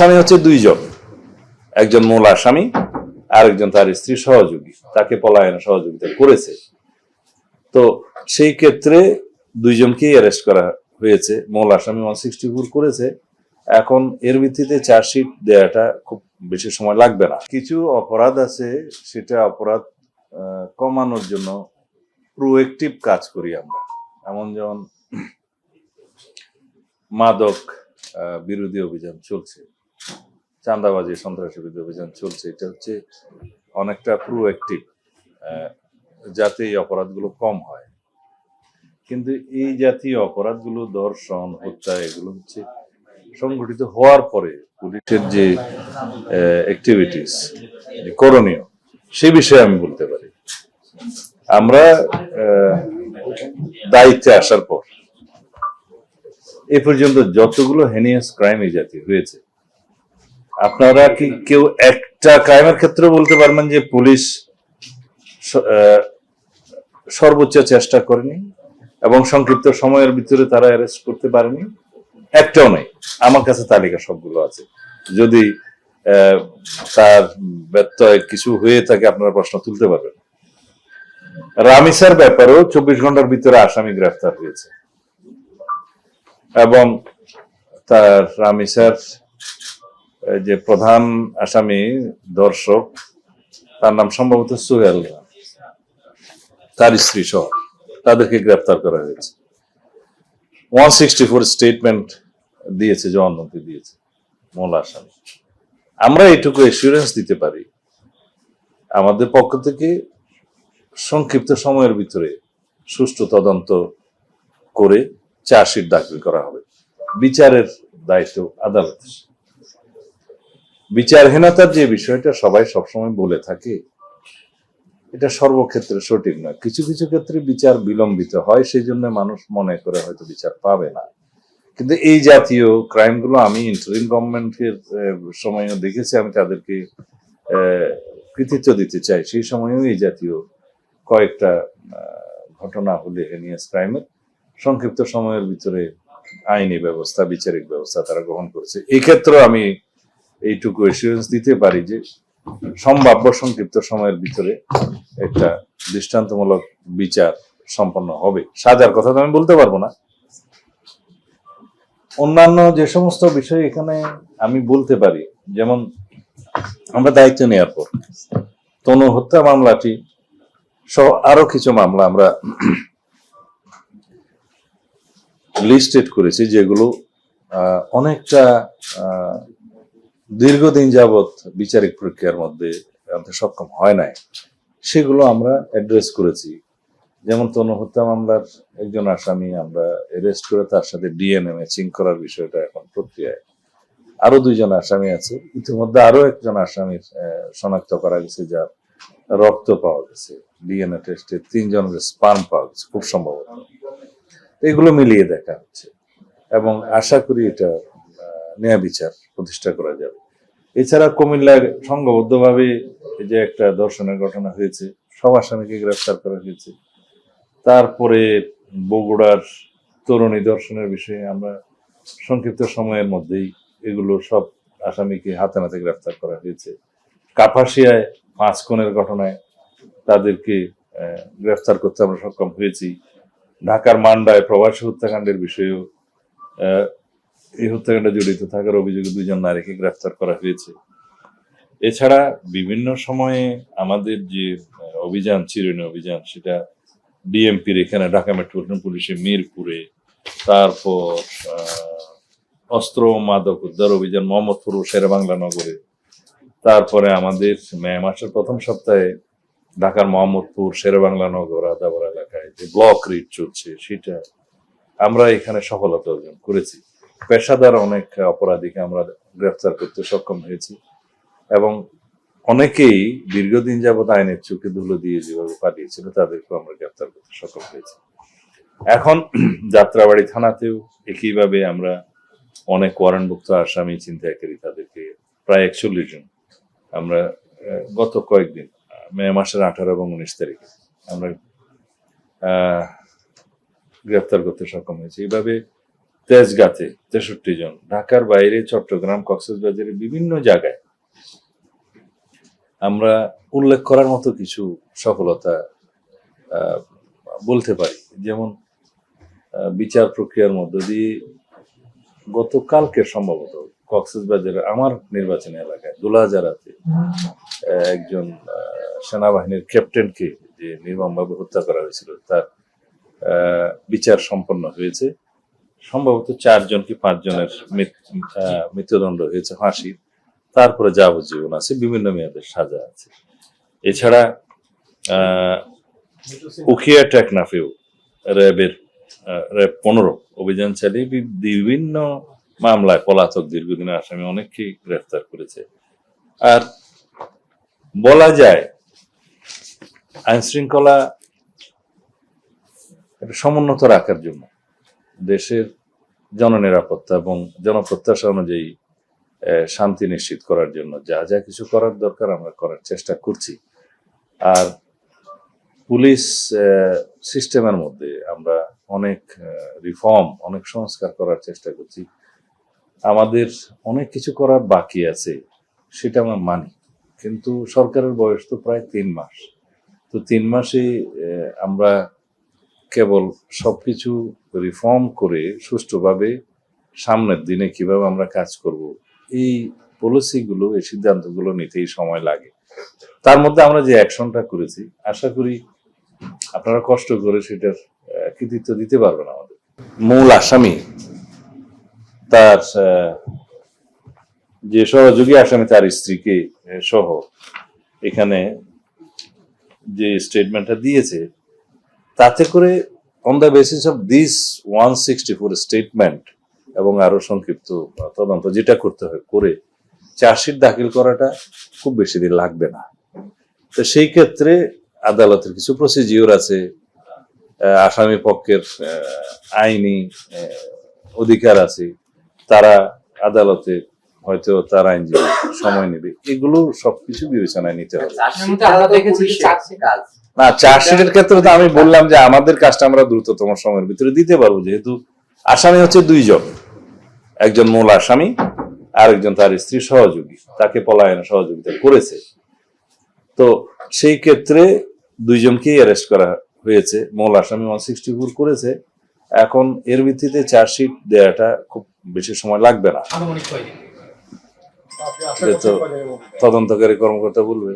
আসামি হচ্ছে দুইজন, একজন মূল আসামি আর একজন তার স্ত্রী সহযোগী, তাকে পলায়নে সহযোগিতা করেছে। তো সেই ক্ষেত্রে দুইজনকেই অ্যারেস্ট করা হয়েছে। মূল আসামি 164 করেছে। এখন এর ভিত্তিতে চার্জশিট দেওয়াটা খুব বেশি সময় লাগবে না। কিছু অপরাধ আছে, সেটা অপরাধ কমানোর জন্য প্রোঅ্যাক্টিভ কাজ করি আমরা। এমন যেমন মাদক বিরোধী অভিযান চলছে, চাঁদাবাজি সন্ত্রাসী বিরোধী অভিযান চলছে। এটা হচ্ছে অনেকটা প্রোঅ্যাক্টিভ, যাতে এই অপরাধগুলো কম হয়। কিন্তু এই জাতীয় অপরাধগুলো, ধর্ষণ, হত্যা, এগুলো হচ্ছে সংগঠিত হওয়ার পরে পুলিশের যে অ্যাক্টিভিটিস করণীয়, সে বিষয়ে আমি বলতে পারি। আমরা দায়িত্বে আসার পর এ পর্যন্ত যতগুলো হেনিয়াস ক্রাইম এই জাতীয় হয়েছে, আপনারা কি কেউ একটা ক্রাইমের ক্ষেত্রে বলতে পারবেন যে পুলিশ সর্বোচ্চ চেষ্টা করেনি এবং সংক্ষিপ্ত সময়ের ভিতরে তারা অ্যারেস্ট করতে পারেনি? একটাও নেই। আমার কাছে তালিকা সবগুলো আছে। যদি তার ব্যত্যয় কিছু হয়ে থাকে আপনারা প্রশ্ন তুলতে পারবেন। রামিসার ব্যাপারেও 24 ঘন্টার ভিতরে আসামি গ্রেফতার হয়েছে এবং তার রামিসার যে প্রধান আসামি দর্শক, তার নাম সম্ভবত সোহেল, তার স্ত্রী সহ তাদেরকে গ্রেফতার করা হয়েছে। 164 স্টেটমেন্ট দিয়েছে, জবানবন্দি দিয়েছে মূল আসামি। আমরা এইটুকু এসিউরেন্স দিতে পারি, আমাদের পক্ষ থেকে সংক্ষিপ্ত সময়ের ভিতরে সুষ্ঠু তদন্ত করে চার্জশিট দাখিল করা হবে। বিচারের দায়িত্ব আদালতের। বিচারহীনতার যে বিষয়টা সবাই সবসময় বলে থাকে, এটা সর্বক্ষেত্রে সঠিক নয়। কিছু কিছু ক্ষেত্রে বিচার বিলম্বিত হয়, সেই জন্য মানুষ মনে করে হয়তো বিচার পাবে না। কিন্তু এই জাতীয় ক্রাইমগুলো আমি ইন্টারিম গভর্নমেন্টের সময়ও দেখেছি। আমি তাদেরকে কৃতিত্ব দিতে চাই। সেই সময়ও এই জাতীয় কয়েকটা ঘটনা হলে হেনিয়াস ক্রাইমের সংক্ষিপ্ত সময়ের ভিতরে আইনি ব্যবস্থা, বিচারিক ব্যবস্থা তারা গ্রহণ করেছে। এই ক্ষেত্রে আমি এইটুকু এসিউরেন্স দিতে পারি যে সম্ভাব্য সংক্ষিপ্ত সময়ের ভিতরে একটা দৃষ্টান্তমূলক বিচার সম্পন্ন হবে। সাজার কথা তো আমি বলতে পারবো না। অন্যান্য যে সমস্ত বিষয় এখানে আমি বলতে পারি, যেমন আমরা দায়িত্ব নেওয়ার পর তনু হত্যা মামলাটি সহ আরো কিছু মামলা আমরা লিস্টেড করেছি, যেগুলো অনেকটা দীর্ঘদিন যাবৎ বিচারিক প্রক্রিয়ার মধ্যে আনতে সক্ষম হয় নাই, সেগুলো আমরা অ্যাড্রেস করেছি। যেমন তনু হত্যা মামলার একজন আসামি আমরা অ্যারেস্ট করে তার সাথে ডিএনএ ম্যাচিং করার বিষয়টা এখন প্রক্রিয়ায়। আরো 2 জন আসামি আছে। ইতিমধ্যে আরো একজন আসামির শনাক্ত করা গেছে, যার রক্ত পাওয়া গেছে। ডিএনএ টেস্টে 3 জনের স্পার্ম পাওয়া গেছে খুব সম্ভবত। এগুলো মিলিয়ে দেখা হচ্ছে এবং আশা করি এটা ন্যায় বিচার প্রতিষ্ঠা করা যাবে। এছাড়া কুমিল্লার সংঘবদ্ধভাবে যে একটা ধর্ষণের ঘটনা হয়েছে, সব আসামিকে গ্রেফতার করা হয়েছে। তারপরে বগুড়ার তরুণী ধর্ষণের বিষয়ে আমরা সংক্ষিপ্ত সময়ের মধ্যেই এগুলো সব আসামিকে হাতে নাতে গ্রেফতার করা হয়েছে। কাপাসিয়ায় 5 খুনের ঘটনায় তাদেরকে গ্রেফতার করতে আমরা সক্ষম হয়েছি। ঢাকার মান্ডায় প্রবাসী হত্যাকাণ্ডের বিষয়েও এই হত্যাকাণ্ডে জড়িত থাকার অভিযোগে 2 জন নারীকে গ্রেফতার করা হয়েছে। এছাড়া বিভিন্ন সময়ে আমাদের যে অভিযান, চিরুনি অভিযান, সেটা ডিএমপির এখানে ঢাকা মেট্রোপলিটন পুলিশের মিরপুরে, তারপর অস্ত্র মাদক উদ্ধার অভিযান মোহাম্মদপুর ও শেরেবাংলা নগরে, তারপরে আমাদের মে মাসের প্রথম সপ্তাহে ঢাকার মোহাম্মদপুর, শেরেবাংলা নগর, আদাবর এলাকায় যে ব্লক রিট চলছে, সেটা আমরা এখানে সফলতা অর্জন করেছি। পেশাদার অনেক অপরাধীকে আমরা গ্রেফতার করতে সক্ষম হয়েছি এবং অনেকেই দীর্ঘদিন যাবৎ আইনের চোখে ধুলো দিয়ে যেভাবে পাঠিয়েছিল, তাদেরকেও আমরা গ্রেফতার করতে সক্ষম হয়েছি। এখন যাত্রাবাড়ি থানাতেও একইভাবে আমরা অনেক ওয়ারেন্টভুক্ত আসামি ছিনতাইকারী, তাদেরকে প্রায় 41 জন আমরা গত কয়েকদিন মে মাসের 18 এবং 19 তারিখে আমরা গ্রেফতার করতে সক্ষম হয়েছি। এইভাবে তেজগাঁতে 63 জন, ঢাকার বাইরে চট্টগ্রাম, কক্সবাজারের বিভিন্ন জায়গায় আমরা উল্লেখ করার মতো কিছু সফলতা বলতে পারি। যেমন বিচার প্রক্রিয়ার মধ্য দিয়ে গতকালকে সম্ভবত কক্সবাজারের আমার নির্বাচনী এলাকায় দুলাজারাতে একজন সেনাবাহিনীর ক্যাপ্টেনকে যে নির্মমভাবে হত্যা করা হয়েছিল তার বিচার সম্পন্ন হয়েছে। সম্ভবত 4 জন কি 5 জনের মৃত্যুদণ্ড হয়েছে ফাঁসির, তারপরে যাবজ্জীবন আছে, বিভিন্ন মেয়াদের সাজা আছে। এছাড়া উখিয়া টেকনাফেও র্যাব 15 অভিযান চালিয়ে বিভিন্ন মামলায় পলাতক দীর্ঘদিনের আসামি অনেককেই গ্রেফতার করেছে। আর বলা যায় আইন শৃঙ্খলা সমুন্নত রাখার জন্য দেশের জননিরাপত্তা এবং জনপ্রত্যাশা অনুযায়ী শান্তি নিশ্চিত করার জন্য যা যা কিছু করার দরকার আমরা করার চেষ্টা করছি। আর পুলিশ সিস্টেমের মধ্যে আমরা অনেক রিফর্ম, অনেক সংস্কার করার চেষ্টা করছি। আমাদের অনেক কিছু করার বাকি আছে, সেটা আমরা মানি, কিন্তু সরকারের বয়স তো প্রায় 3 মাস। তো 3 মাসে আমরা কেবল সবকিছু রিফর্ম করে সুষ্ঠুভাবে সামনের দিনে কিভাবে আমরা কাজ করব, এই পলিসিগুলো, এই সিদ্ধান্তগুলো নিতেই সময় লাগে। তার মধ্যে আমরা যে অ্যাকশনটা করেছি, আশা করি আপনারা কষ্ট করে সেটার কৃতিত্ব দিতে পারবেন আমাদের। মূল আসামি তার যে সহযোগী আসামি তার স্ত্রীকে সহ এখানে যে স্টেটমেন্টটা দিয়েছে, তাতে করে on the basis of this 164 statement এবং আরো সংক্ষিপ্ত তদন্ত যেটা করতে হয় করে চার্জশিট দাখিল করাটা খুব বেশি দিন লাগবে না। তো সেই ক্ষেত্রে আদালতের কিছু প্রসিজিওর আছে, আসামি পক্ষের আইনি অধিকার আছে, তারা আদালতে হয়তো তার আইনজীবী সময় নেবে, এগুলো সবকিছু বিবেচনায় নিতে হবে। না, চার্জশিটের ক্ষেত্রে তো আমি বললাম যে আমাদের কাজটা আমরা দ্রুততম সময়ের ভিতরে দিতে পারবো, যেহেতু আসামি হচ্ছে 2 জন, একজন মূল আসামি আর একজন তার স্ত্রী সহযোগী, তাকে পলায়নে সহযোগিতা করেছে। তো সেই ক্ষেত্রে 2 জনকেই অ্যারেস্ট করা হয়েছে। মূল আসামি 164 করেছে। এখন এর ভিত্তিতে চার্জশিট দেওয়াটা খুব বেশি সময় লাগবে না, তদন্তকারী কর্মকর্তা বলবে।